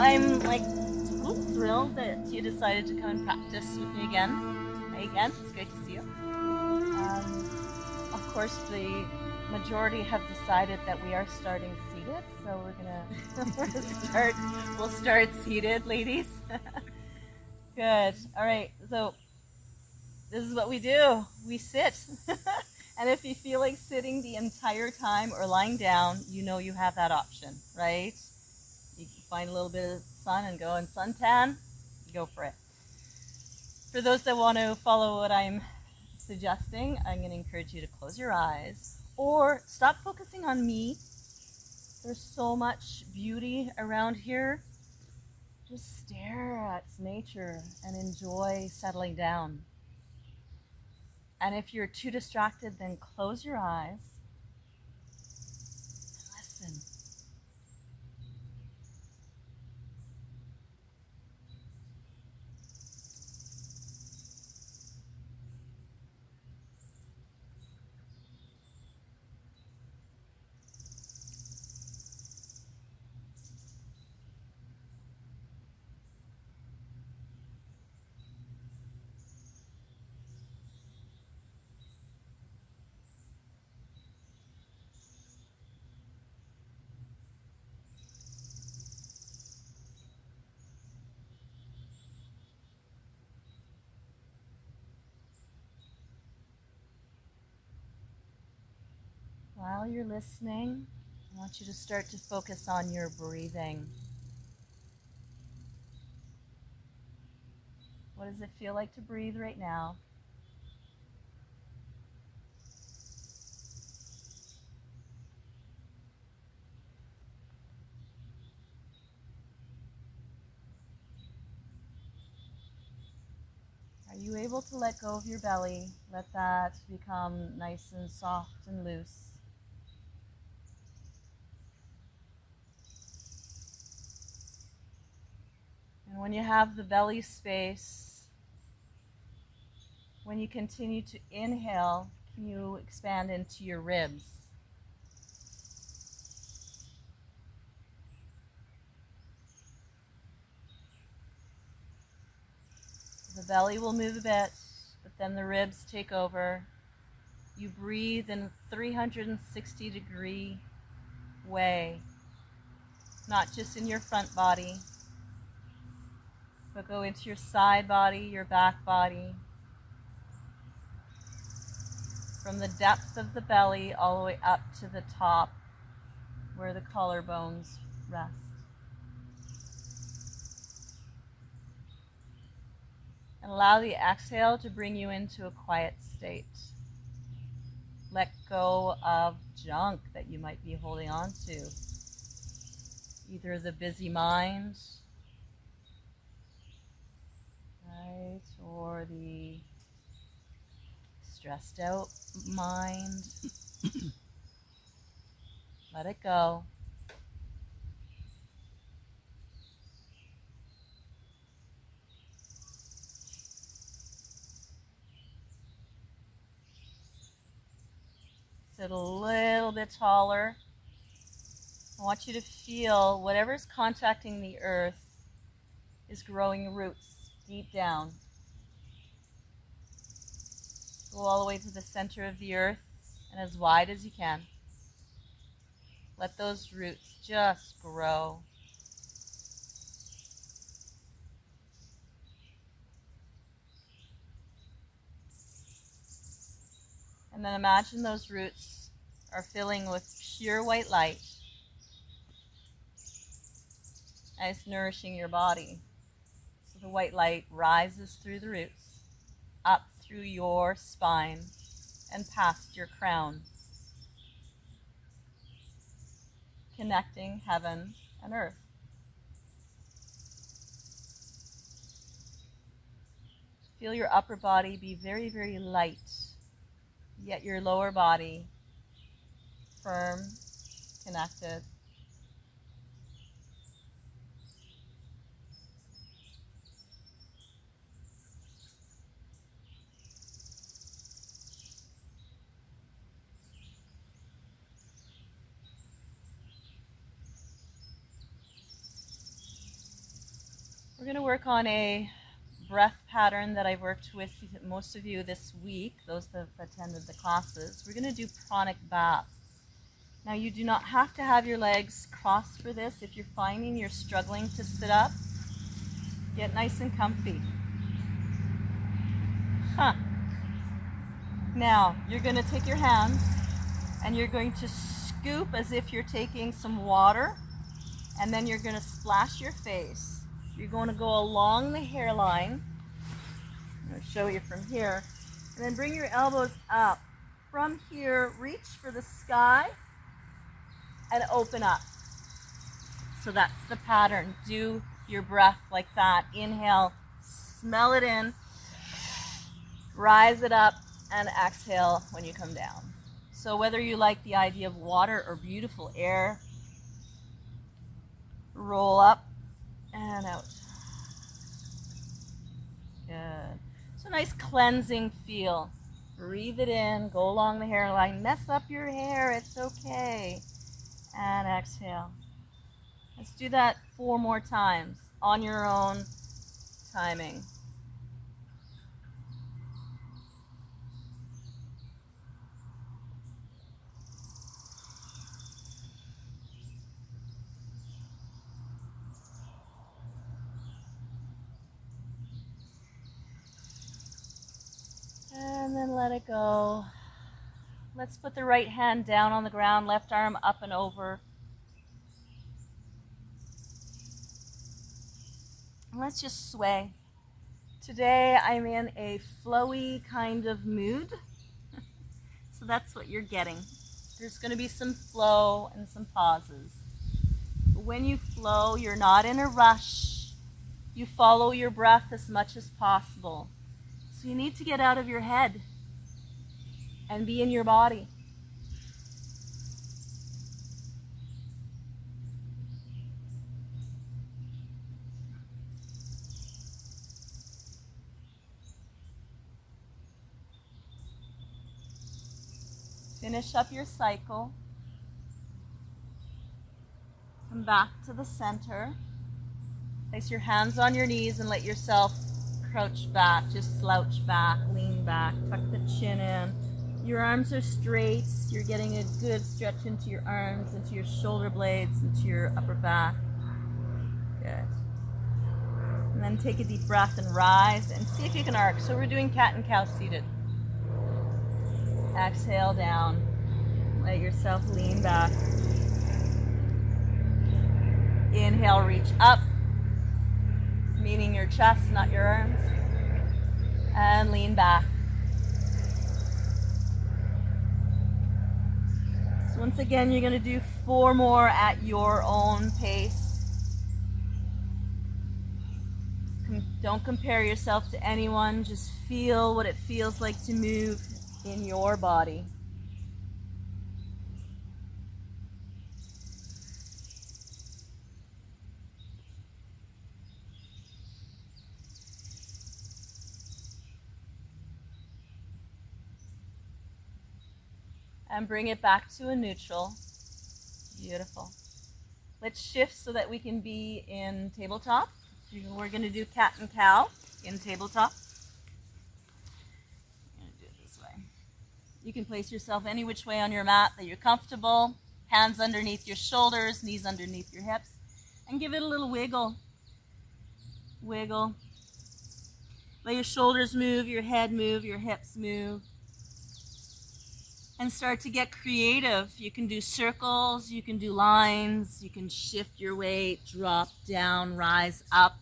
I'm like thrilled that you decided to come and practice with me again. Hi again, it's great to see you. Of course, the majority have decided that we are starting seated, so we're gonna start. We'll start seated, ladies. Good. All right. So this is what we do. We sit. And if you feel like sitting the entire time or lying down, you know you have that option, right? You can find a little bit of sun and go and suntan, go for it. For those that want to follow what I'm suggesting, I'm going to encourage you to close your eyes or stop focusing on me. There's so much beauty around here. Just stare at nature and enjoy settling down. And if you're too distracted, then close your eyes and listen. While you're listening, I want you to start to focus on your breathing. What does it feel like to breathe right now? Are you able to let go of your belly? Let that become nice and soft and loose. And when you have the belly space, when you continue to inhale, can you expand into your ribs? The belly will move a bit, but then the ribs take over. You breathe in a 360-degree way, not just in your front body, but go into your side body, your back body, from the depth of the belly all the way up to the top where the collarbones rest. And allow the exhale to bring you into a quiet state. Let go of junk that you might be holding on to. Either the busy mind, right, or the stressed out mind. Let it go. Sit a little bit taller. I want you to feel whatever's contacting the earth is growing roots deep down. Go all the way to the center of the earth and as wide as you can. Let those roots just grow. And then imagine those roots are filling with pure white light and it's nourishing your body. So the white light rises through the roots, up through your spine and past your crown, connecting heaven and earth. Feel your upper body be very, very light, yet your lower body firm, connected. We're going to work on a breath pattern that I've worked with most of you this week, those that have attended the classes. We're going to do pranic bath. Now you do not have to have your legs crossed for this. If you're finding you're struggling to sit up, get nice and comfy. Now you're going to take your hands and you're going to scoop as if you're taking some water, and then you're going to splash your face. You're going to go along the hairline. I'm going to show you from here. And then bring your elbows up. From here, reach for the sky and open up. So that's the pattern. Do your breath like that. Inhale, smell it in, rise it up, and exhale when you come down. So whether you like the idea of water or beautiful air, roll up and out. Good. So nice cleansing feel. Breathe it in, go along the hairline, mess up your hair, it's okay. And exhale. Let's do that 4 more times on your own timing. And then let it go. Let's put the right hand down on the ground, left arm up and over. And let's just sway. Today I'm in a flowy kind of mood. So that's what you're getting. There's going to be some flow and some pauses. But when you flow, you're not in a rush. You follow your breath as much as possible. So you need to get out of your head and be in your body. Finish up your cycle. Come back to the center. Place your hands on your knees and let yourself crouch back, just slouch back, lean back, tuck the chin in. Your arms are straight. You're getting a good stretch into your arms, into your shoulder blades, into your upper back. Good. And then take a deep breath and rise and see if you can arc. So we're doing cat and cow seated. Exhale down. Let yourself lean back. Inhale, reach up, meaning your chest, not your arms. And lean back. So once again, you're going to do 4 more at your own pace. Don't compare yourself to anyone. Just feel what it feels like to move in your body. And bring it back to a neutral. Beautiful. Let's shift so that we can be in tabletop. We're going to do cat and cow in tabletop. I'm going to do it this way. You can place yourself any which way on your mat that you're comfortable. Hands underneath your shoulders, knees underneath your hips. And give it a little wiggle. Wiggle. Let your shoulders move, your head move, your hips move. And start to get creative. You can do circles, you can do lines, you can shift your weight, drop down, rise up.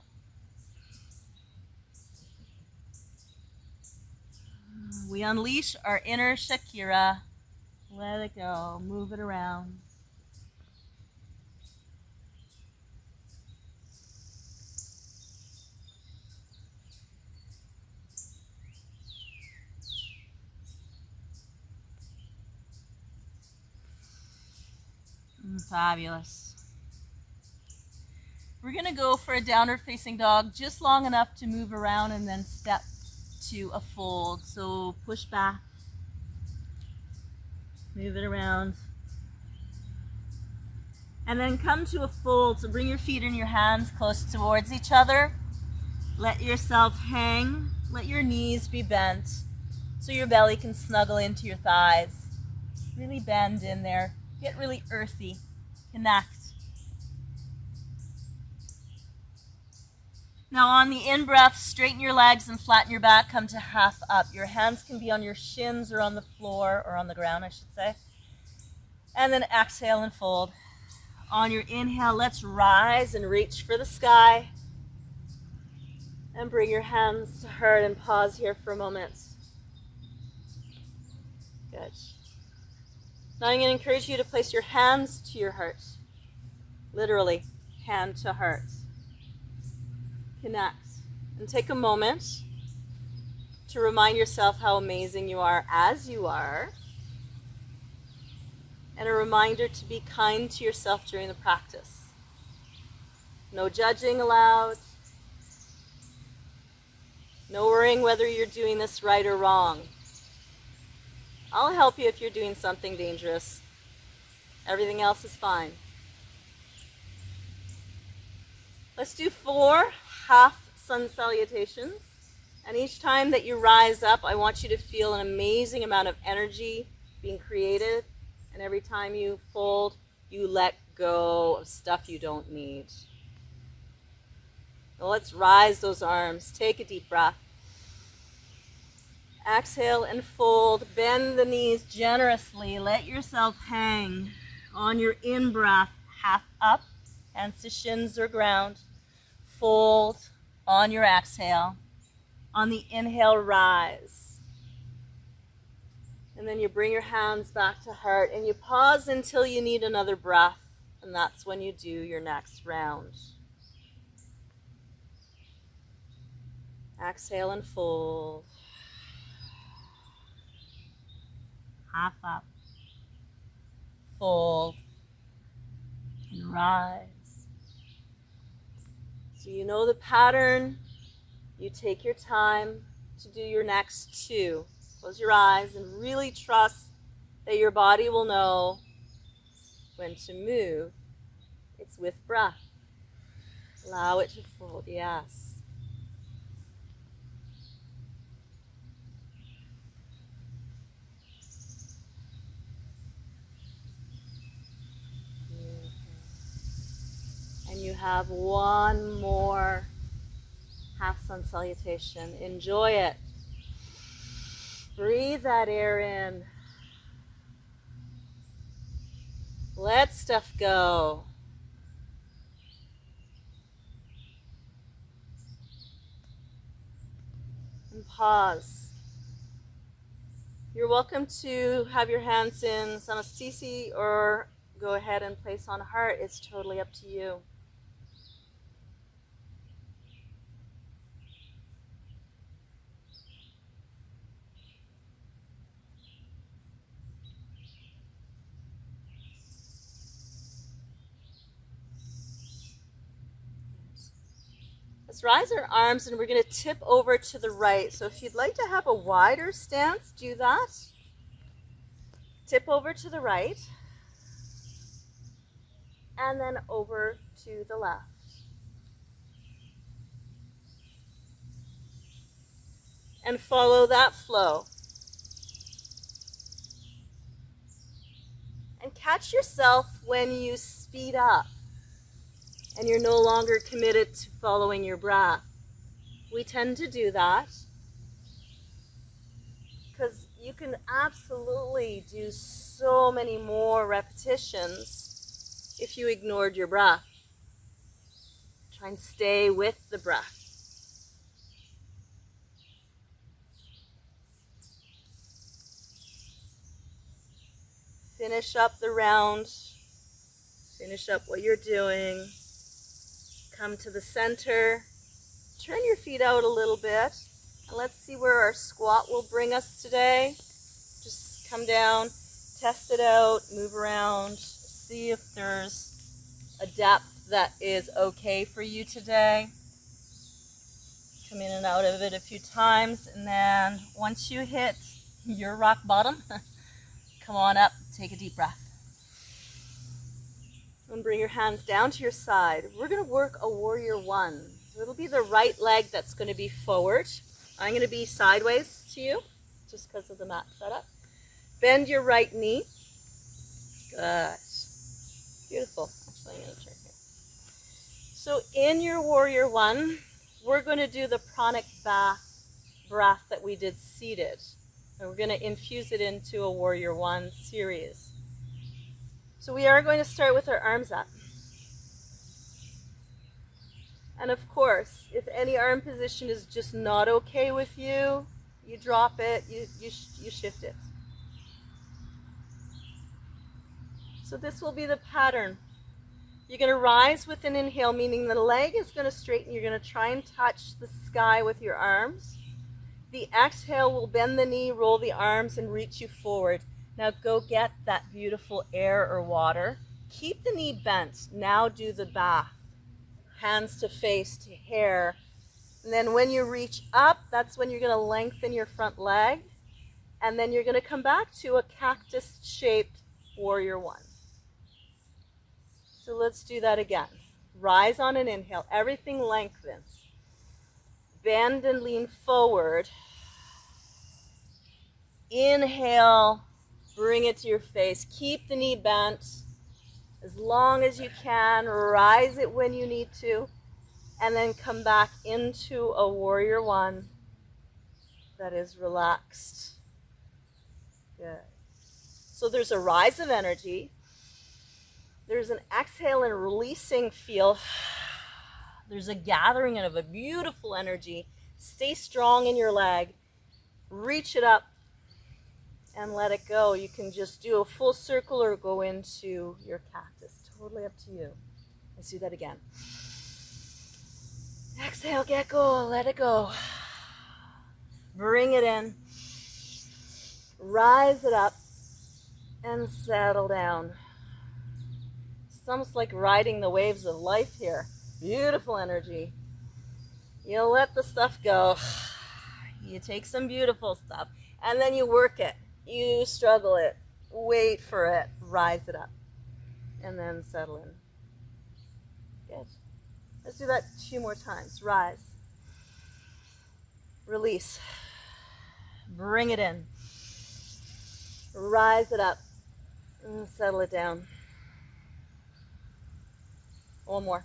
We unleash our inner Shakira. Let it go, move it around. Fabulous. We're going to go for a downward facing dog, just long enough to move around and then step to a fold. So push back, move it around, and then come to a fold. So bring your feet and your hands close towards each other. Let yourself hang. Let your knees be bent so your belly can snuggle into your thighs. Really bend in there. Get really earthy. Connect. Now on the in-breath, straighten your legs and flatten your back. Come to half up. Your hands can be on your shins or on the floor, or on the ground, I should say. And then exhale and fold. On your inhale, let's rise and reach for the sky. And bring your hands to heart and pause here for a moment. Good. Now I'm going to encourage you to place your hands to your heart. Literally, hand to heart. Connect. And take a moment to remind yourself how amazing you are as you are. And a reminder to be kind to yourself during the practice. No judging allowed. No worrying whether you're doing this right or wrong. I'll help you if you're doing something dangerous. Everything else is fine. Let's do 4 half sun salutations. And each time that you rise up, I want you to feel an amazing amount of energy being created. And every time you fold, you let go of stuff you don't need. Now let's rise those arms. Take a deep breath. Exhale and fold. Bend the knees generously. Let yourself hang. On your in-breath, half up, hands to shins or ground. Fold on your exhale. On the inhale, rise. And then you bring your hands back to heart and you pause until you need another breath. And that's when you do your next round. Exhale and fold. Half up. Fold. And rise. So you know the pattern. You take your time to do your next 2. Close your eyes and really trust that your body will know when to move. It's with breath. Allow it to fold, yes. And you have one more half sun salutation. Enjoy it. Breathe that air in. Let stuff go. And pause. You're welcome to have your hands in Samasthiti or go ahead and place on heart. It's totally up to you. Let's rise our arms and we're going to tip over to the right. So if you'd like to have a wider stance, do that. Tip over to the right. And then over to the left. And follow that flow. And catch yourself when you speed up. And you're no longer committed to following your breath. We tend to do that because you can absolutely do so many more repetitions if you ignored your breath. Try and stay with the breath. Finish up the round. Finish up what you're doing. Come to the center, turn your feet out a little bit, and let's see where our squat will bring us today. Just come down, test it out, move around, see if there's a depth that is okay for you today. Come in and out of it a few times, and then once you hit your rock bottom, come on up, take a deep breath. And bring your hands down to your side. We're going to work a warrior 1. It'll be the right leg that's going to be forward. I'm going to be sideways to you, just because of the mat setup. Bend your right knee. Good. Beautiful. Actually, I'm going to turn here. So in your Warrior One, we're going to do the pranic breath that we did seated. And we're going to infuse it into a Warrior One series. So we are going to start with our arms up. And of course, if any arm position is just not okay with you, you drop it, you shift it. So this will be the pattern. You're going to rise with an inhale, meaning the leg is going to straighten. You're going to try and touch the sky with your arms. The exhale will bend the knee, roll the arms, and reach you forward. Now go get that beautiful air or water. Keep the knee bent. Now do the bath. Hands to face, to hair. And then when you reach up, that's when you're going to lengthen your front leg. And then you're going to come back to a cactus-shaped Warrior One. So let's do that again. Rise on an inhale. Everything lengthens. Bend and lean forward. Inhale. Bring it to your face. Keep the knee bent as long as you can. Rise it when you need to. And then come back into a Warrior One that is relaxed. Good. So there's a rise of energy. There's an exhale and releasing feel. There's a gathering of a beautiful energy. Stay strong in your leg. Reach it up and let it go. You can just do a full circle or go into your cactus. Totally up to you. Let's do that again. Exhale, get go, let it go. Bring it in. Rise it up and settle down. It's almost like riding the waves of life here. Beautiful energy. You let the stuff go. You take some beautiful stuff and then you work it. You struggle it. Wait for it. Rise it up. And then settle in. Good. Let's do that 2 more times. Rise. Release. Bring it in. Rise it up. And settle it down. One more.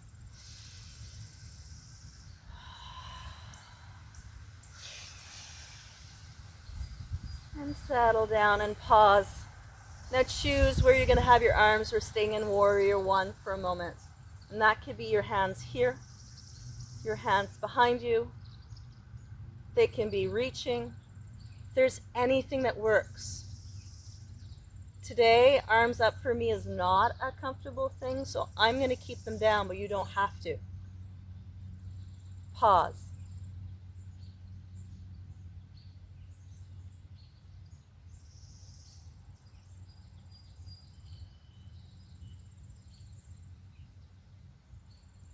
And settle down and pause. Now choose where you're going to have your arms. We're staying in Warrior One for a moment. And that could be your hands here, your hands behind you. They can be reaching. There's anything that works. Today, arms up for me is not a comfortable thing, so I'm going to keep them down, but you don't have to. Pause.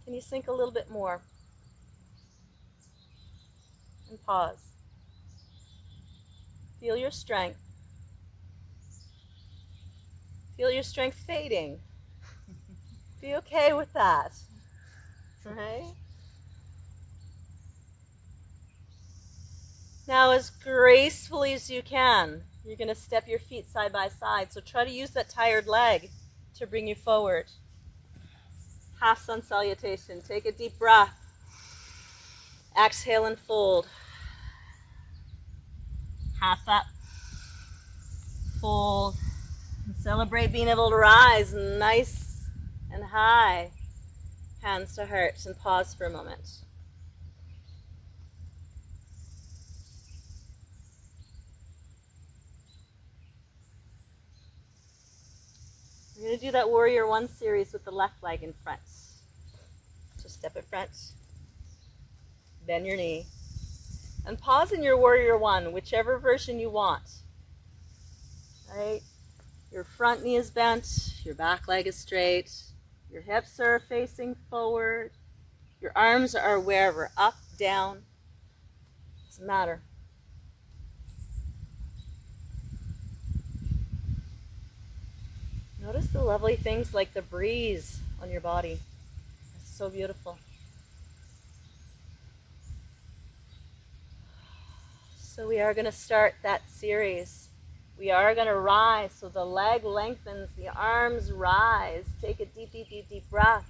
Can you sink a little bit more? And pause. Feel your strength. Feel your strength fading. Be okay with that. Right? Now, as gracefully as you can, you're going to step your feet side by side. So try to use that tired leg to bring you forward. Half sun salutation. Take a deep breath. Exhale and fold. Half up. Fold. And celebrate being able to rise nice and high. Hands to heart and pause for a moment. We're going to do that Warrior One series with the left leg in front. So step in front, bend your knee, and pause in your Warrior One, whichever version you want. Right? Your front knee is bent, your back leg is straight, your hips are facing forward, your arms are wherever, up, down, doesn't matter. Notice the lovely things like the breeze on your body. It's so beautiful. So we are going to start that series. We are going to rise. So the leg lengthens, the arms rise. Take a deep, deep, deep, deep breath.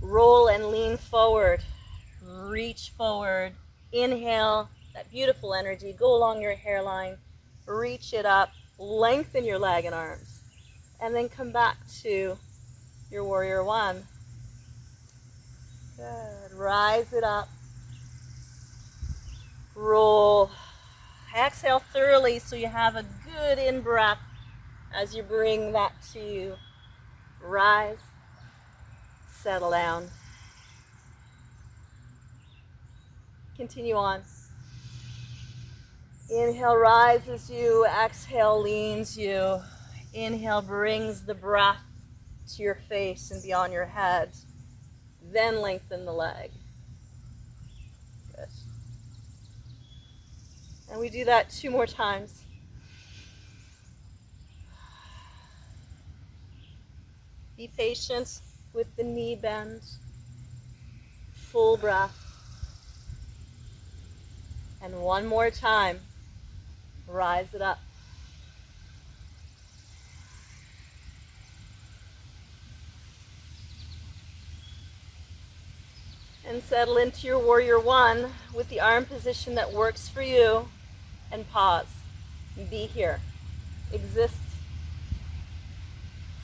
Roll and lean forward. Reach forward. Inhale that beautiful energy. Go along your hairline. Reach it up. Lengthen your leg and arms. And then come back to your warrior one. Good. Rise it up. Roll. Exhale thoroughly so you have a good in-breath as you bring that to you. Rise. Settle down. Continue on. Inhale rises you. Exhale leans you. Inhale brings the breath to your face and beyond your head. Then lengthen the leg. Good. And we do that 2 more times. Be patient with the knee bend. Full breath. And 1 more time. Rise it up. And settle into your warrior one with the arm position that works for you. And pause. Be here. Exist.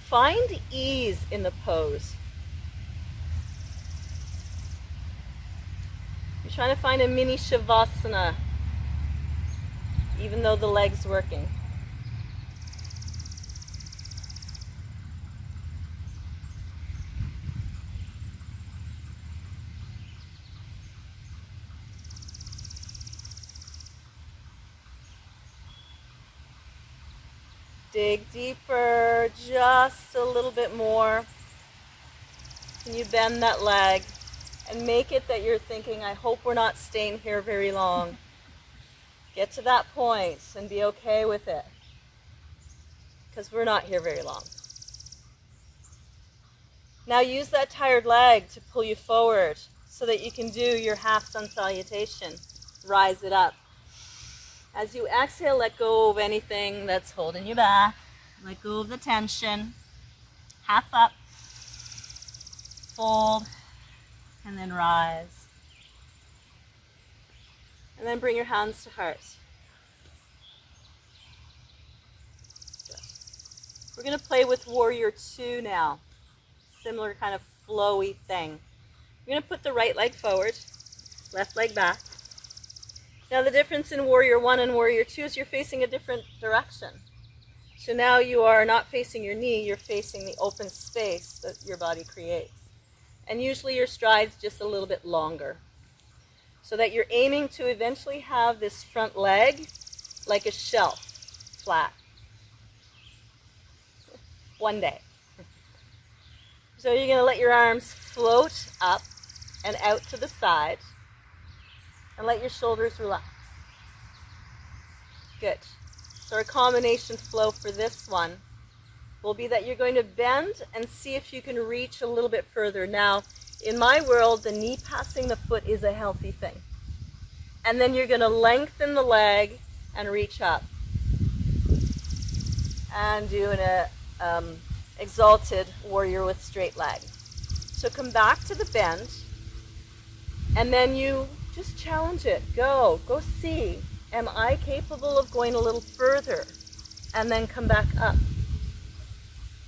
Find ease in the pose. You're trying to find a mini Shavasana, even though the leg's working. Dig deeper, just a little bit more. Can you bend that leg and make it that you're thinking, I hope we're not staying here very long. Get to that point and be okay with it, because we're not here very long. Now use that tired leg to pull you forward so that you can do your half sun salutation. Rise it up. As you exhale, let go of anything that's holding you back. Let go of the tension. Half up. Fold. And then rise. And then bring your hands to heart. Good. We're going to play with warrior two now. Similar kind of flowy thing. You're going to put the right leg forward. Left leg back. Now the difference in warrior one and warrior two is you're facing a different direction. So now you are not facing your knee, you're facing the open space that your body creates. And usually your stride's just a little bit longer. So that you're aiming to eventually have this front leg like a shelf, flat. One day. So you're going to let your arms float up and out to the side. And let your shoulders relax. Good. So our combination flow for this one will be that you're going to bend and see if you can reach a little bit further. Now, in my world, the knee passing the foot is a healthy thing. And then you're going to lengthen the leg and reach up. And do an exalted warrior with straight leg. So come back to the bend. And then you just challenge it. Go see. Am I capable of going a little further? And then come back up.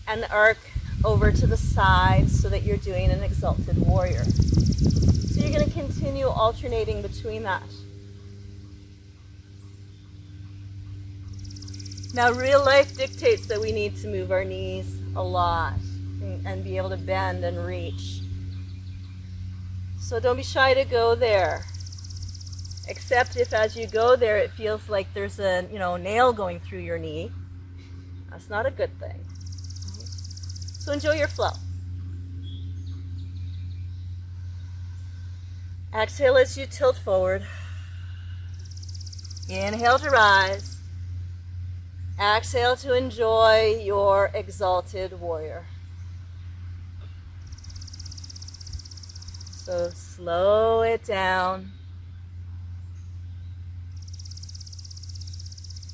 And arc over to the side so that you're doing an exalted warrior. So you're going to continue alternating between that. Now real life dictates that we need to move our knees a lot and be able to bend and reach. So don't be shy to go there. Except if as you go there it feels like there's a nail going through your knee. That's not a good thing. So enjoy your flow. Exhale as you tilt forward. Inhale to rise. Exhale to enjoy your exalted warrior. So slow it down.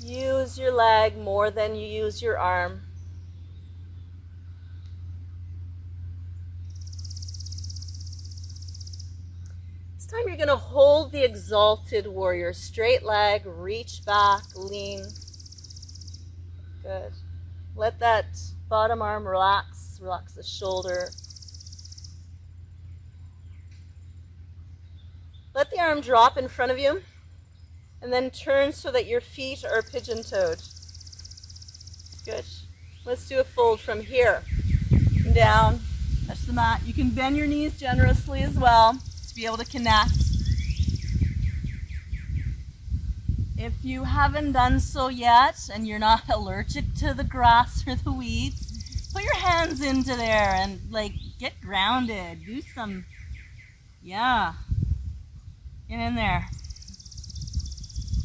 Use your leg more than you use your arm. This time you're going to hold the exalted warrior. Straight leg, reach back, lean. Good. Let that bottom arm relax. Relax the shoulder. Let the arm drop in front of you. And then turn so that your feet are pigeon-toed. Good. Let's do a fold from here. Down. Touch the mat. You can bend your knees generously as well to be able to connect. If you haven't done so yet and you're not allergic to the grass or the weeds, put your hands into there and get grounded. Do some, get in there.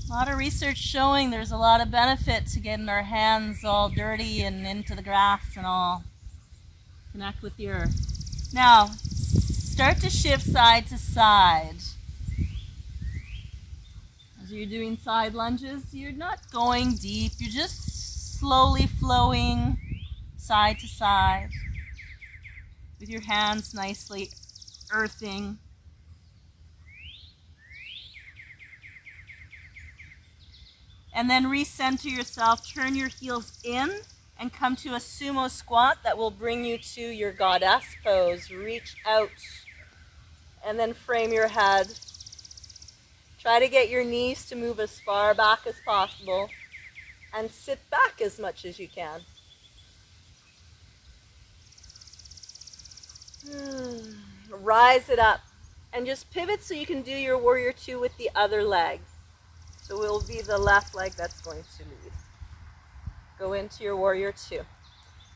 A lot of research showing there's a lot of benefit to getting our hands all dirty and into the grass and all. Connect with the earth. Now, start to shift side to side. As you're doing side lunges, you're not going deep. You're just slowly flowing side to side with your hands nicely earthing. And then recenter yourself, turn your heels in and come to a sumo squat that will bring you to your goddess pose. Reach out and then frame your head. Try to get your knees to move as far back as possible and sit back as much as you can. Rise it up and just pivot so you can do your warrior two with the other leg. So it will be the left leg that's going to lead. Go into your warrior two.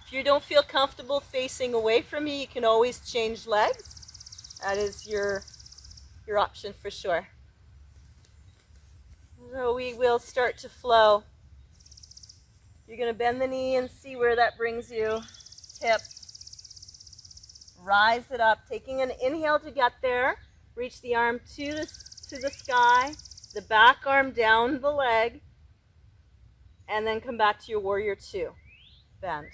If you don't feel comfortable facing away from me, you can always change legs. That is your option for sure. So we will start to flow. You're going to bend the knee and see where that brings you. Tip. Rise it up. Taking an inhale to get there. Reach the arm to the sky. The back arm down the leg, and then come back to your warrior two. Bend.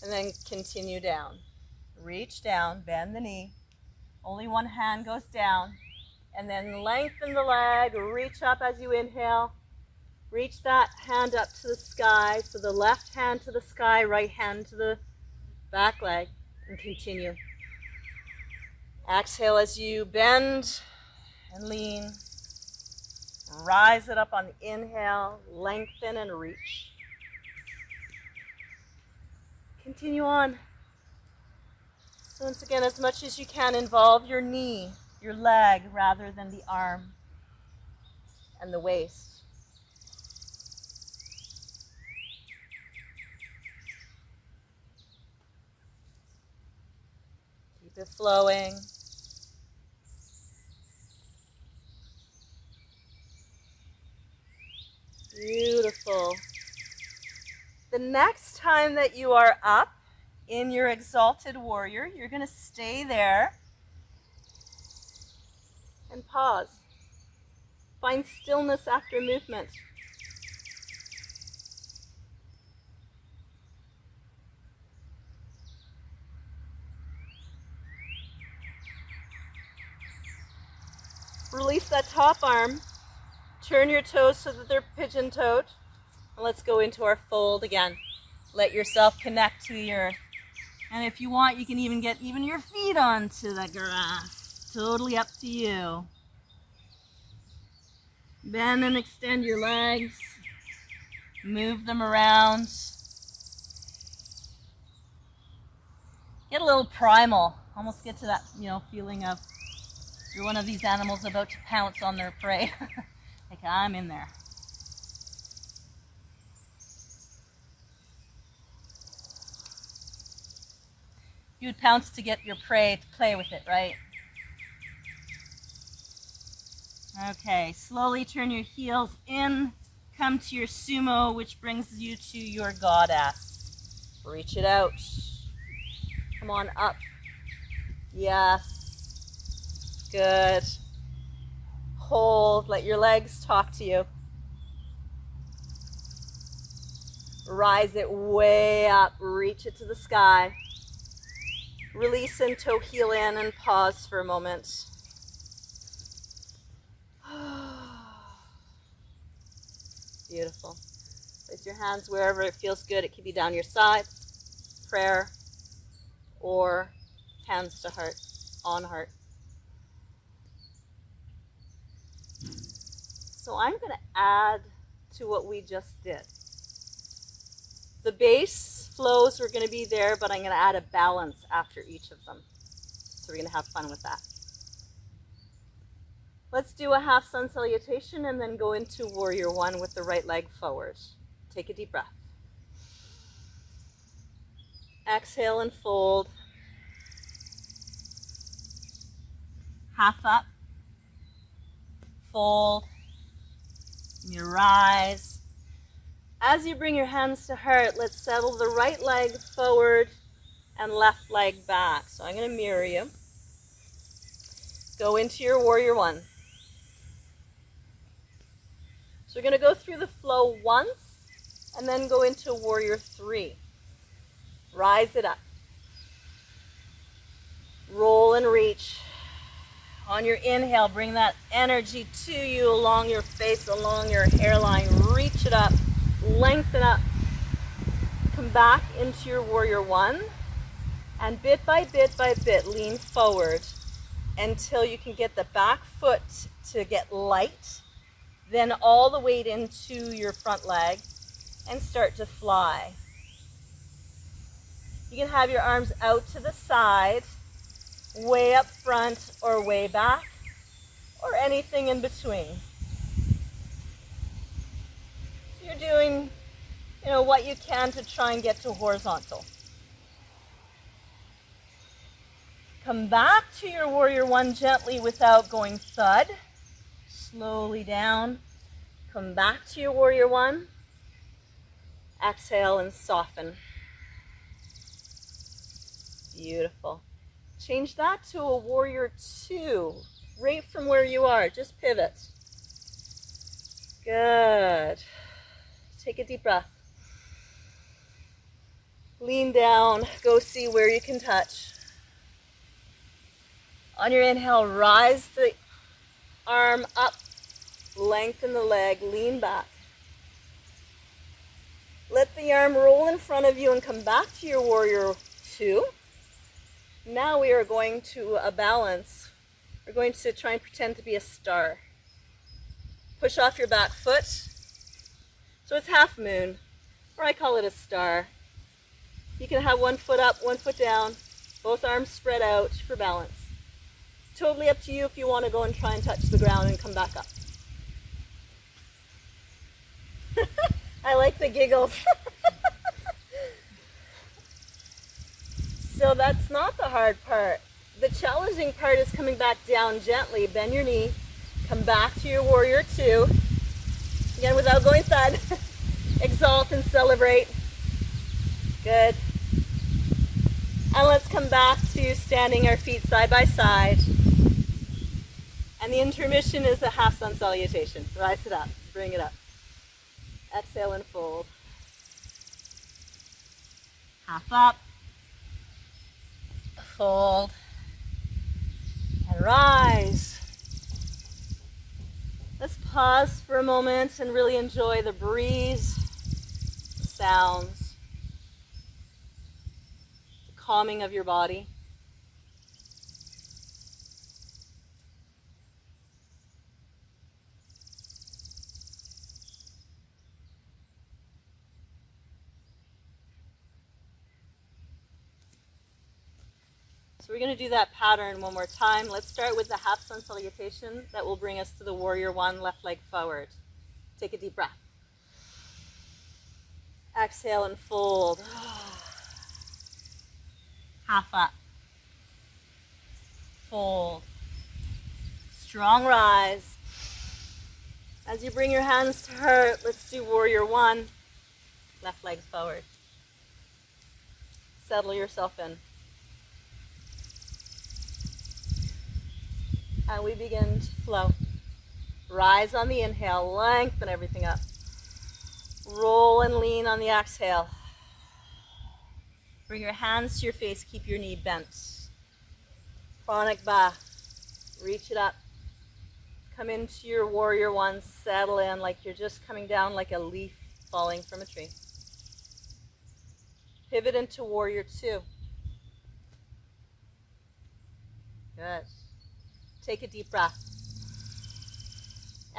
And then continue down. Reach down, bend the knee. Only one hand goes down. And then lengthen the leg, reach up as you inhale. Reach that hand up to the sky. So the left hand to the sky, right hand to the back leg, and continue. Exhale as you bend and lean. Rise it up on the inhale, lengthen and reach. Continue on. So once again, as much as you can, involve your knee, your leg, rather than the arm and the waist. Keep it flowing. Beautiful. The next time that you are up in your exalted warrior, you're going to stay there and pause. Find stillness after movement. Release that top arm. Turn your toes so that they're pigeon-toed. And let's go into our fold again. Let yourself connect to the earth. And if you want, you can even get your feet onto the grass. Totally up to you. Bend and extend your legs. Move them around. Get a little primal. Almost get to that, feeling of you're one of these animals about to pounce on their prey. Like, I'm in there. You would pounce to get your prey to play with it, right? Okay, slowly turn your heels in. Come to your sumo, which brings you to your goddess. Reach it out. Come on up. Yes. Good. Hold. Let your legs talk to you. Rise it way up, reach it to the sky. Release and toe heel in and pause for a moment. Beautiful. Place your hands wherever it feels good. It can be down your side, prayer, or hands to heart, on heart. So I'm going to add to what we just did. The base flows are going to be there, but I'm going to add a balance after each of them. So we're going to have fun with that. Let's do a half sun salutation and then go into warrior one with the right leg forward. Take a deep breath. Exhale and fold. Half up. Fold. You rise. As you bring your hands to heart, let's settle the right leg forward and left leg back. So I'm going to mirror you. Go into your warrior one. So we're going to go through the flow once and then go into warrior three. Rise it up. Roll and reach. On your inhale, bring that energy to you along your face, along your hairline. Reach it up, lengthen up. Come back into your warrior one. And bit by bit by bit, lean forward until you can get the back foot to get light. Then all the weight into your front leg and start to fly. You can have your arms out to the side, way up front or way back, or anything in between. So you're doing, what you can to try and get to horizontal. Come back to your warrior one gently without going thud. Slowly down. Come back to your warrior one. Exhale and soften. Beautiful. Change that to a warrior two. Right from where you are. Just pivot. Good. Take a deep breath. Lean down. Go see where you can touch. On your inhale, rise the arm up, lengthen the leg, lean back. Let the arm roll in front of you and come back to your warrior two. Now we are going to a balance. We're going to try and pretend to be a star. Push off your back foot. So it's half moon, or I call it a star. You can have one foot up, one foot down, both arms spread out for balance. Totally up to you if you want to go and try and touch the ground and come back up. I like the giggles. So that's not the hard part. The challenging part is coming back down gently. Bend your knee. Come back to your warrior two. Again, without going thud. Exalt and celebrate. Good. And let's come back to standing our feet side by side. And the intermission is the half sun salutation. Rise it up. Bring it up. Exhale and fold. Half up. Fold. And rise. Let's pause for a moment and really enjoy the breeze, the sounds, the calming of your body. So we're going to do that pattern one more time. Let's start with the half sun salutation that will bring us to the warrior one, left leg forward. Take a deep breath. Exhale and fold. Half up. Fold. Strong rise. As you bring your hands to heart, let's do warrior one, left leg forward. Settle yourself in. And we begin to flow. Rise on the inhale, lengthen everything up. Roll and lean on the exhale. Bring your hands to your face, keep your knee bent. Chronic bath. Reach it up. Come into your warrior one, settle in like you're just coming down like a leaf falling from a tree. Pivot into warrior two. Good. Take a deep breath.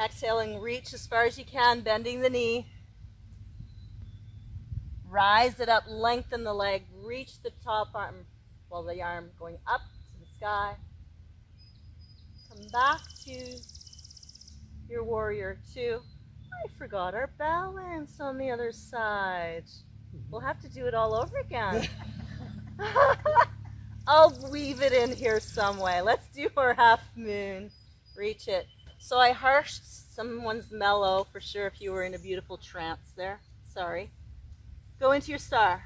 Exhaling, reach as far as you can, bending the knee. Rise it up, lengthen the leg, reach the top arm, well, the arm going up to the sky. Come back to your warrior two. I forgot our balance on the other side. We'll have to do it all over again. I'll weave it in here some way. Let's do our half moon. Reach it. So I harshed someone's mellow for sure if you were in a beautiful trance there. Sorry. Go into your star.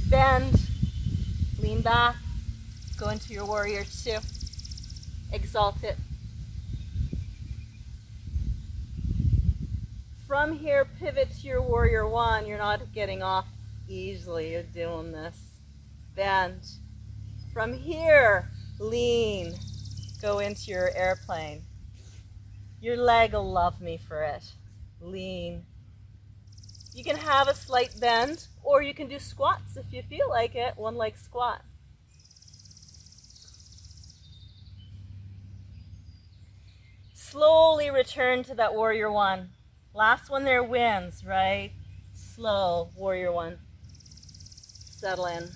Bend, lean back, go into your warrior two. Exalt it. From here, pivot to your warrior one. You're not getting off easily. You're doing this. Bend. From here, lean. Go into your airplane. Your leg will love me for it. Lean. You can have a slight bend, or you can do squats if you feel like it. One leg squat. Slowly return to that warrior one. Last one there wins, right? Slow, warrior one. Settle in.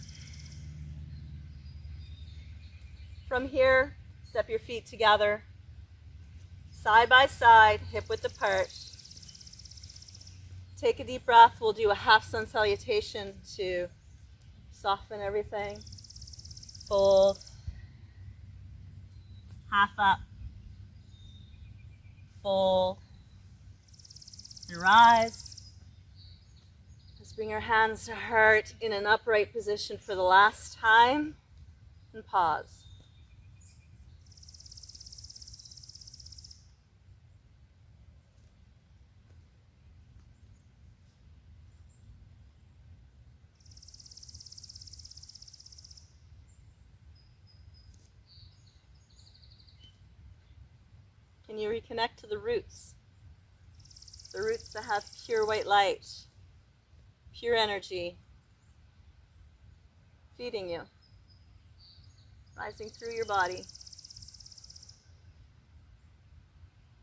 From here, step your feet together. Side by side, hip width apart. Take a deep breath. We'll do a half sun salutation to soften everything. Fold. Half up. Fold. And rise. Let's bring our hands to heart in an upright position for the last time. And pause. Can you reconnect to the roots? The roots that have pure white light, pure energy, feeding you, rising through your body.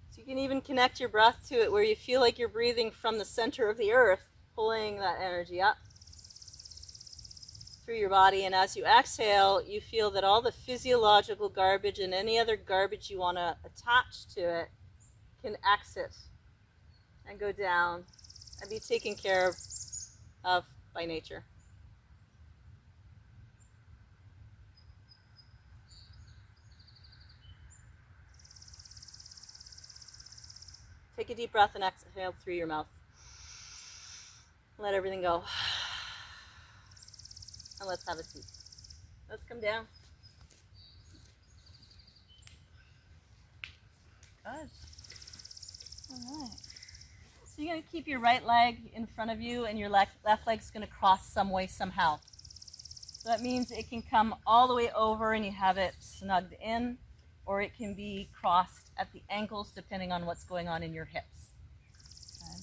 So you can even connect your breath to it where you feel like you're breathing from the center of the earth, pulling that energy up through your body. And as you exhale, you feel that all the physiological garbage and any other garbage you want to attach to it can exit and go down and be taken care of by nature. Take a deep breath and exhale through your mouth. Let everything go. And let's have a seat. Let's come down. Good. All right. So you're going to keep your right leg in front of you and your left leg's going to cross some way somehow. So that means it can come all the way over and you have it snugged in, or it can be crossed at the ankles depending on what's going on in your hips. Okay.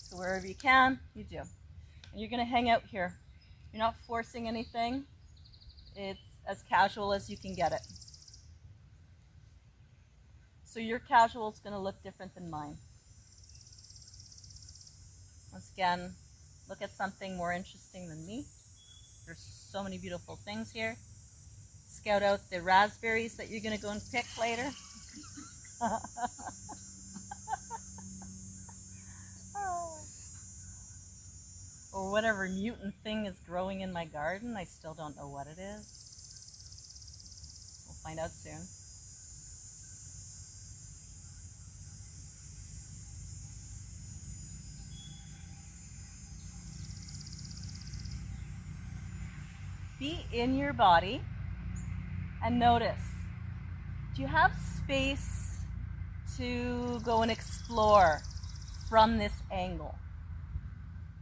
So wherever you can, you do. And you're going to hang out here. You're not forcing anything. It's as casual as you can get it. So your casual is going to look different than mine. Once again, look at something more interesting than me. There's so many beautiful things here. Scout out the raspberries that you're going to go and pick later. Or whatever mutant thing is growing in my garden. I still don't know what it is. We'll find out soon. Be in your body. And notice, do you have space to go and explore from this angle?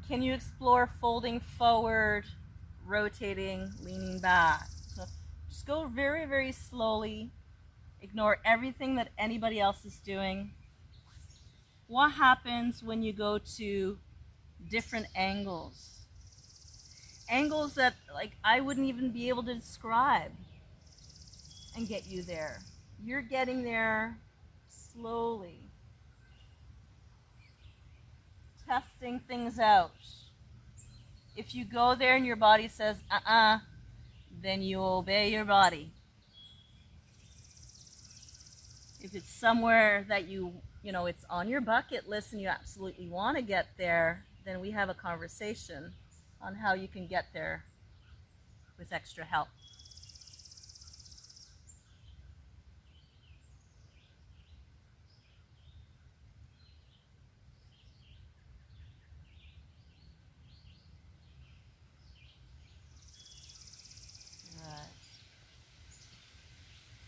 Can you explore folding forward, rotating, leaning back? So just go very, very slowly. Ignore everything that anybody else is doing. What happens when you go to different angles? Angles that like I wouldn't even be able to describe and get you there. You're getting there slowly. Testing things out. If you go there and your body says, then you obey your body. If it's somewhere that it's on your bucket list and you absolutely want to get there, then we have a conversation on how you can get there with extra help.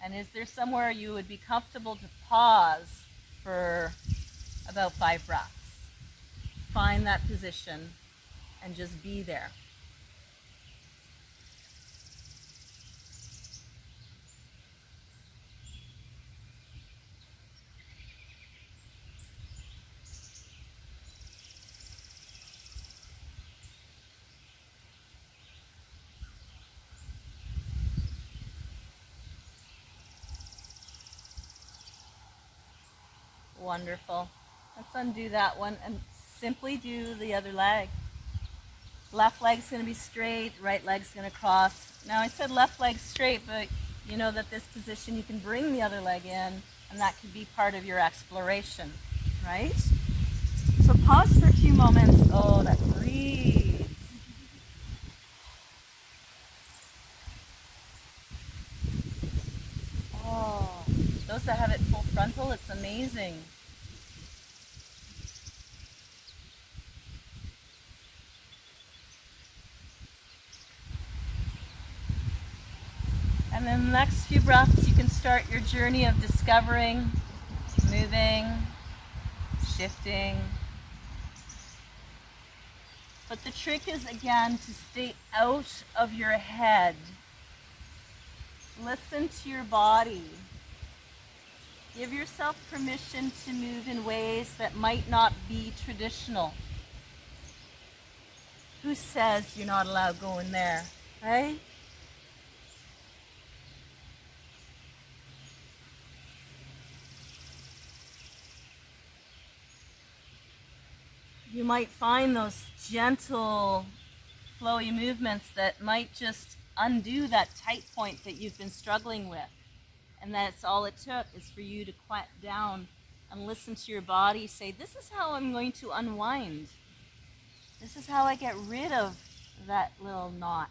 And is there somewhere you would be comfortable to pause for about 5 breaths? Find that position and just be there. Wonderful. Let's undo that one and simply do the other leg. Left leg's going to be straight, right leg's going to cross. Now I said left leg straight, but you know that this position you can bring the other leg in, and that could be part of your exploration, right? So pause for a few moments. Oh, that breathes. Oh, those that have it full frontal, it's amazing. And then the next few breaths, you can start your journey of discovering, moving, shifting. But the trick is, again, to stay out of your head. Listen to your body. Give yourself permission to move in ways that might not be traditional. Who says you're not allowed going there, right? You might find those gentle, flowy movements that might just undo that tight point that you've been struggling with. And that's all it took, is for you to quiet down and listen to your body say, this is how I'm going to unwind. This is how I get rid of that little knot.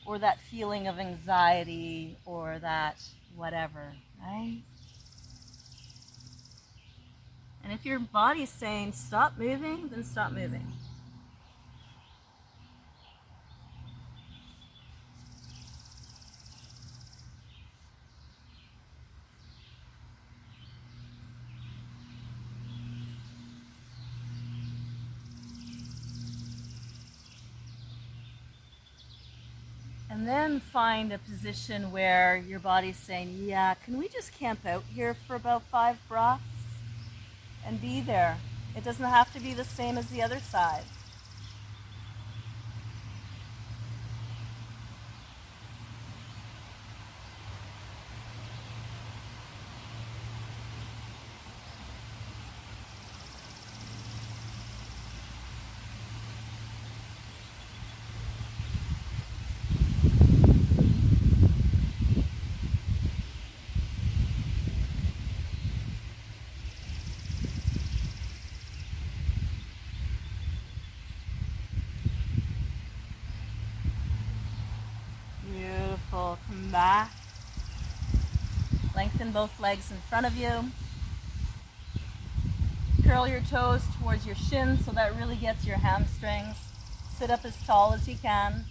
Or that feeling of anxiety, or that whatever, right? And if your body's saying stop moving, then stop moving. And then find a position where your body's saying, yeah, can we just camp out here for about 5 breaths? And be there. It doesn't have to be the same as the other side. Come back. Lengthen both legs in front of you. Curl your toes towards your shins so that really gets your hamstrings. Sit up as tall as you can.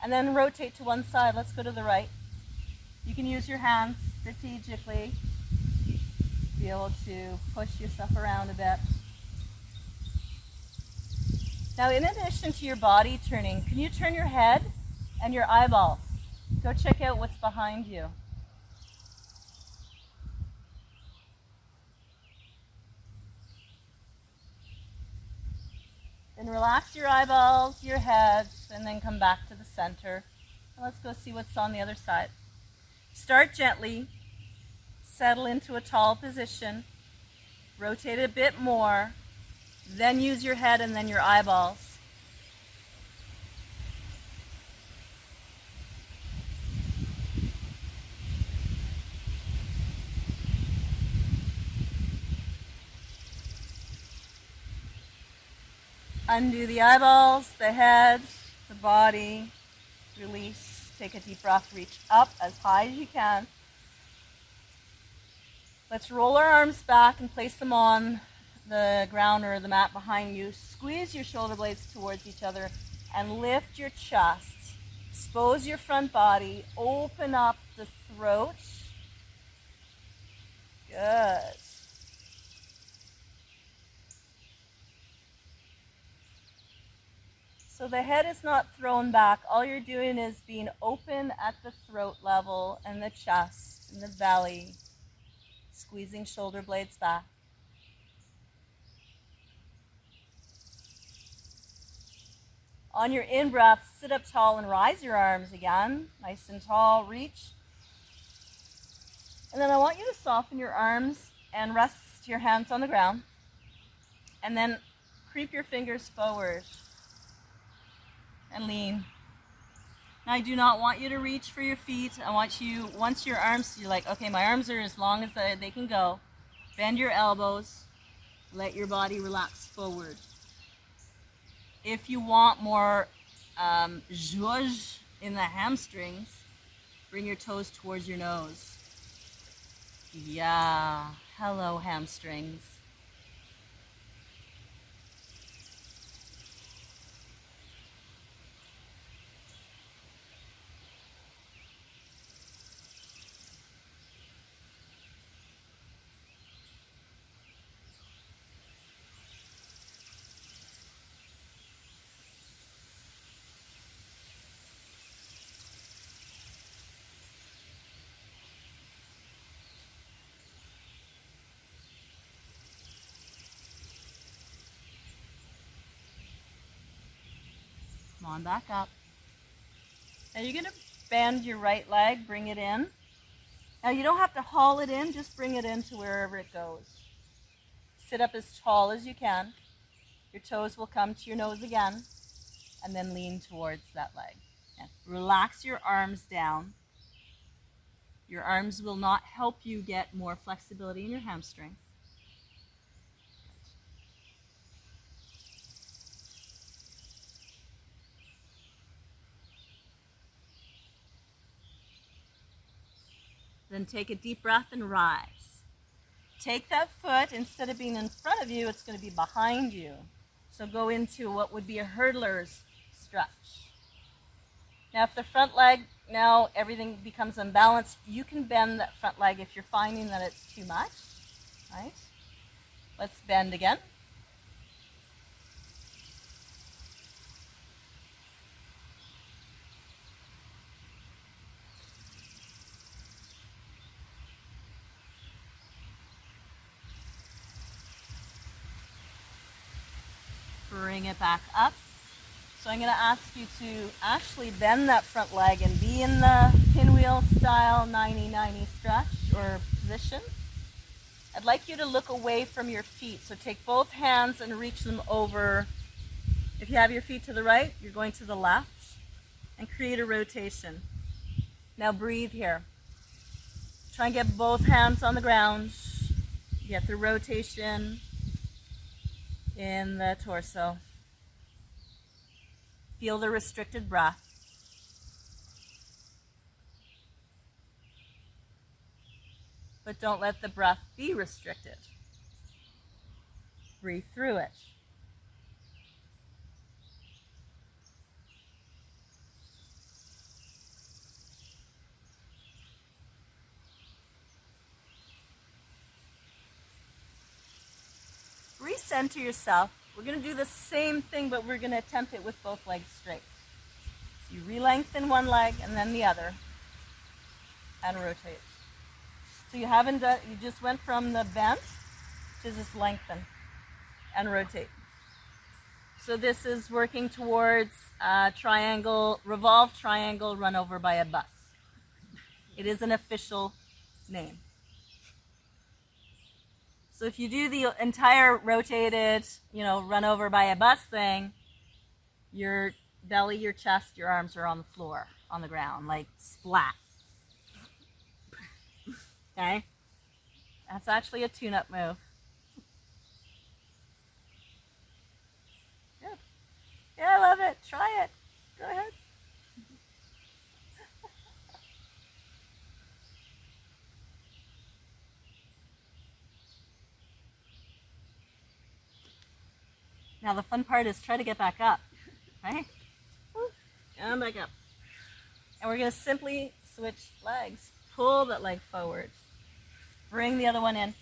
And then rotate to one side. Let's go to the right. You can use your hands strategically to be able to push yourself around a bit. Now, in addition to your body turning, can you turn your head and your eyeballs? Go check out what's behind you. Then relax your eyeballs, your head, and then come back to the center. And let's go see what's on the other side. Start gently, settle into a tall position, rotate a bit more, then use your head and then your eyeballs. Undo the eyeballs, the head, the body, release, take a deep breath, reach up as high as you can. Let's roll our arms back and place them on the ground or the mat behind you. Squeeze your shoulder blades towards each other and lift your chest. Expose your front body, open up the throat. Good. So the head is not thrown back. All you're doing is being open at the throat level and the chest and the belly, squeezing shoulder blades back. On your in-breath, sit up tall and rise your arms again, nice and tall, reach. And then I want you to soften your arms and rest your hands on the ground. And then creep your fingers forward and lean. Now I do not want you to reach for your feet. I want you, once your arms, you're like, okay, my arms are as long as they can go. Bend your elbows. Let your body relax forward. If you want more zhuzh in the hamstrings, bring your toes towards your nose. Yeah, hello hamstrings. Come on back up. Now you're going to bend your right leg, bring it in. Now you don't have to haul it in, just bring it in to wherever it goes. Sit up as tall as you can. Your toes will come to your nose again, and then lean towards that leg. And relax your arms down. Your arms will not help you get more flexibility in your hamstring. Then take a deep breath and rise. Take that foot, instead of being in front of you, it's going to be behind you. So go into what would be a hurdler's stretch. Now if the front leg, now everything becomes unbalanced, you can bend that front leg if you're finding that it's too much. Right? Let's bend again. Bring it back up. So I'm going to ask you to actually bend that front leg and be in the pinwheel style 90-90 stretch or position. I'd like you to look away from your feet. So take both hands and reach them over. If you have your feet to the right, you're going to the left, and create a rotation. Now breathe here. Try and get both hands on the ground. Get the rotation in the torso. Feel the restricted breath. But don't let the breath be restricted. Breathe through it. recenter yourself. We're going to do the same thing, but we're going to attempt it with both legs straight. So you re-lengthen one leg and then the other, and rotate. So you haven't done, you just went from the bent to just lengthen and rotate. So this is working towards triangle, revolve triangle run over by a bus. It is an official name. So if you do the entire rotated, run over by a bus thing, your belly, your chest, your arms are on the floor, on the ground, like splat. Okay? That's actually a tune-up move. Good. Yeah, I love it. Try it. Go ahead. Now the fun part is try to get back up, right? And back up. And we're going to simply switch legs. Pull that leg forward. Bring the other one in.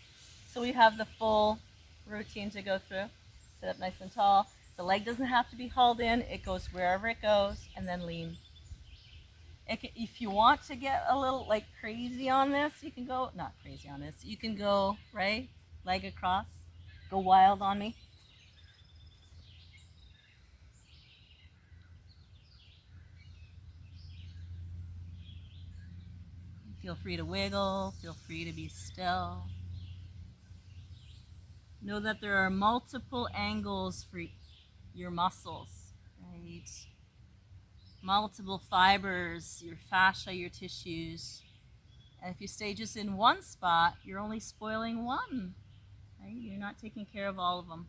So we have the full routine to go through. Sit up nice and tall. The leg doesn't have to be hauled in. It goes wherever it goes, and then lean. If you want to get a little crazy on this, you can go, not crazy on this, you can go, right? Leg across. Go wild on me. Feel free to wiggle, feel free to be still. Know that there are multiple angles for your muscles, right? Multiple fibers, your fascia, your tissues. And if you stay just in one spot, you're only spoiling one, right? You're not taking care of all of them.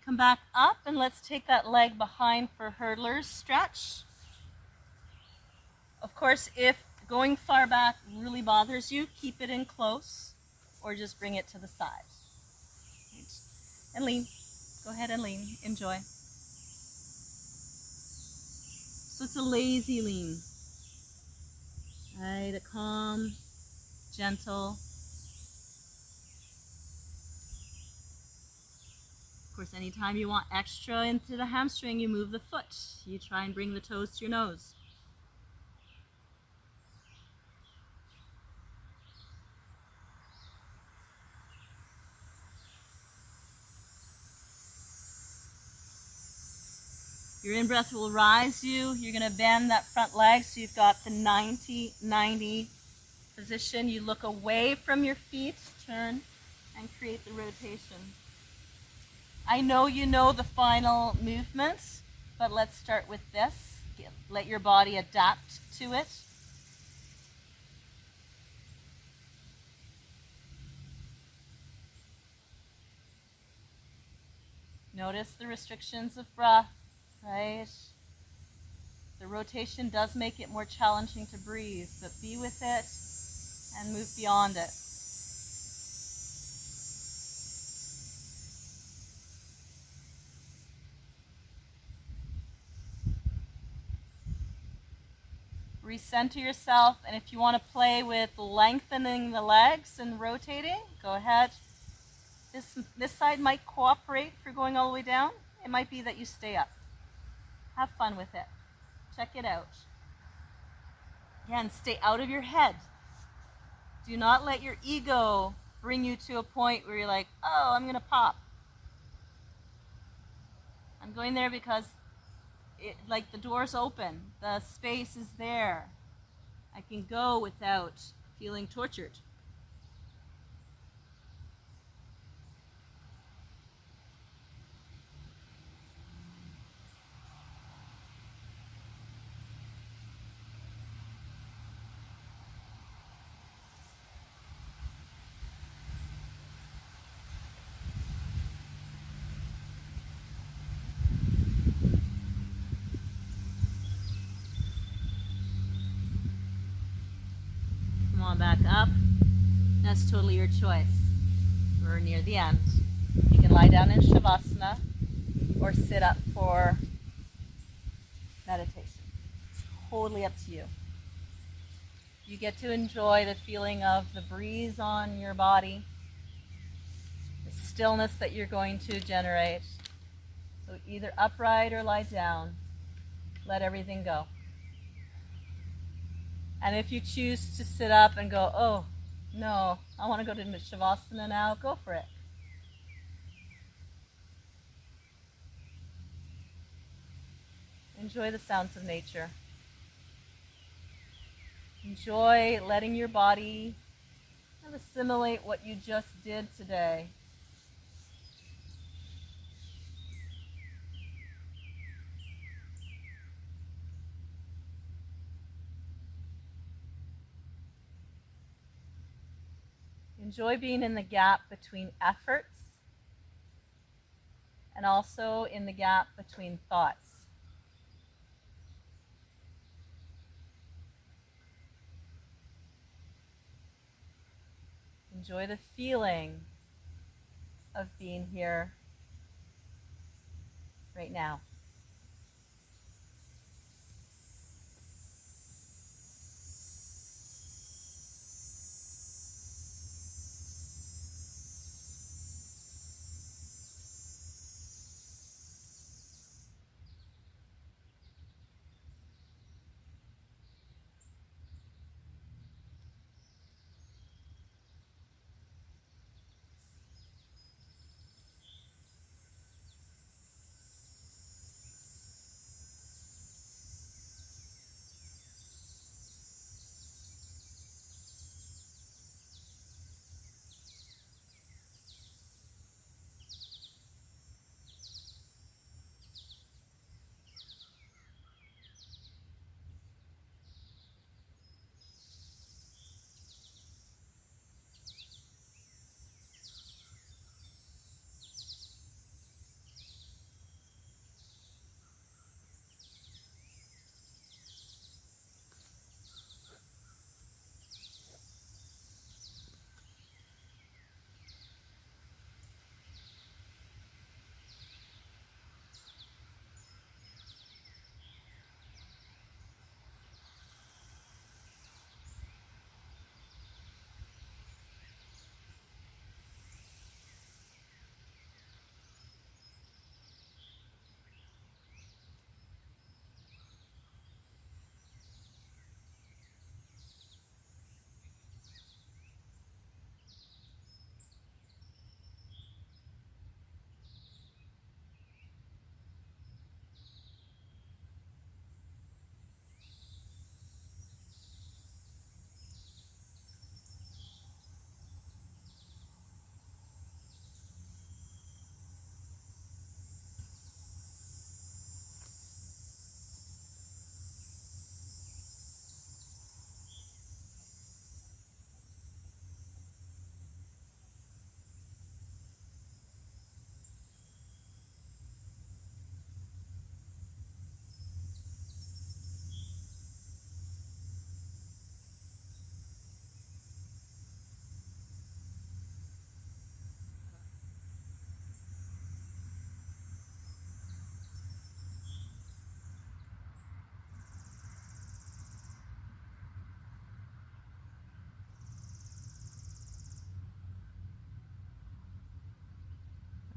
Come back up and let's take that leg behind for hurdler's stretch. Of course, if going far back really bothers you, keep it in close or just bring it to the side. Right. And lean. Go ahead and lean. Enjoy. So it's a lazy lean. Right, a calm, gentle. Of course, anytime you want extra into the hamstring, you move the foot. You try and bring the toes to your nose. Your in-breath will rise you. You're going to bend that front leg so you've got the 90-90 position. You look away from your feet, turn, and create the rotation. I know you know the final movement, but let's start with this. Let your body adapt to it. Notice the restrictions of breath, right? The rotation does make it more challenging to breathe, but be with it and move beyond it. Recenter yourself, and if you want to play with lengthening the legs and rotating, go ahead. This side might cooperate for going all the way down. It might be that you stay up. Have fun with it. Check it out. Again, stay out of your head. Do not let your ego bring you to a point where you're like, oh, I'm going to pop. I'm going there because the door's open. The space is there. I can go without feeling tortured. Back up. That's totally your choice. We're near the end. You can lie down in Shavasana or sit up for meditation. It's totally up to you. You get to enjoy the feeling of the breeze on your body, the stillness that you're going to generate. So either upright or lie down. Let everything go. And if you choose to sit up and go, oh, no, I want to go to Shavasana now, go for it. Enjoy the sounds of nature. Enjoy letting your body kind of assimilate what you just did today. Enjoy being in the gap between efforts and also in the gap between thoughts. Enjoy the feeling of being here right now.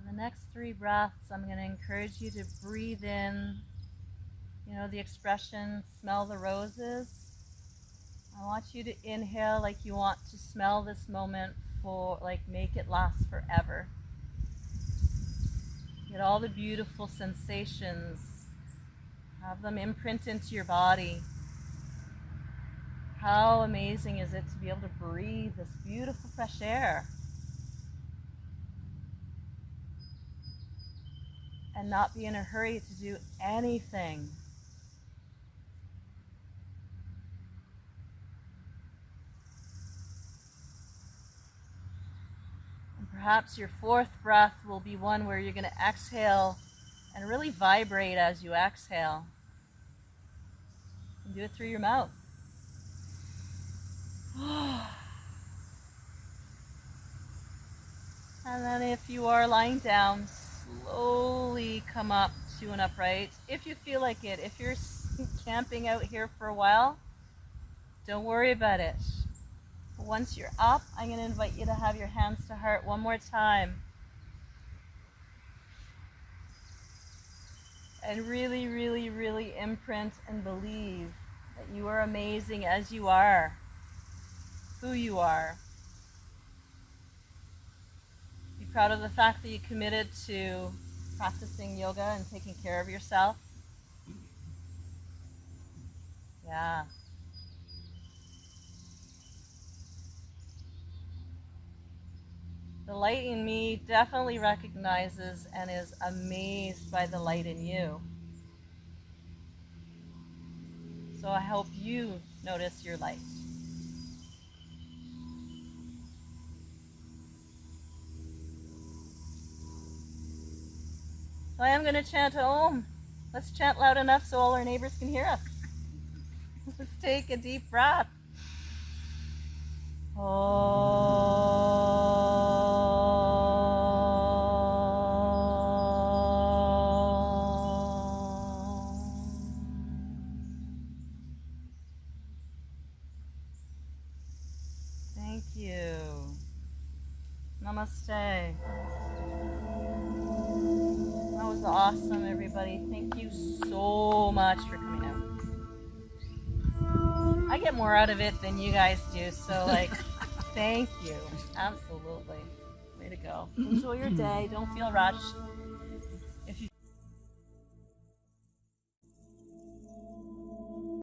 The next 3 breaths, I'm going to encourage you to breathe in, the expression, smell the roses. I want you to inhale like you want to smell this moment make it last forever. Get all the beautiful sensations, have them imprint into your body. How amazing is it to be able to breathe this beautiful fresh air and not be in a hurry to do anything. And perhaps your 4th breath will be one where you're going to exhale and really vibrate as you exhale. And do it through your mouth. And then if you are lying down, slowly come up to an upright if you feel like it. If you're camping out here for a while, Don't worry about it. Once you're up, I'm going to invite you to have your hands to heart one more time. And really, really, really imprint and believe that you are amazing as you are, who you are. Be proud of the fact that you committed to practicing yoga and taking care of yourself. Yeah. The light in me definitely recognizes and is amazed by the light in you. So I hope you notice your light. So I am going to chant Om. Let's chant loud enough so all our neighbors can hear us. Let's take a deep breath. Thank you. Namaste. That was awesome, everybody. Thank you so much for coming out. I get more out of it than you guys do, so thank you. Absolutely. Way to go. Enjoy your day. Don't feel rushed.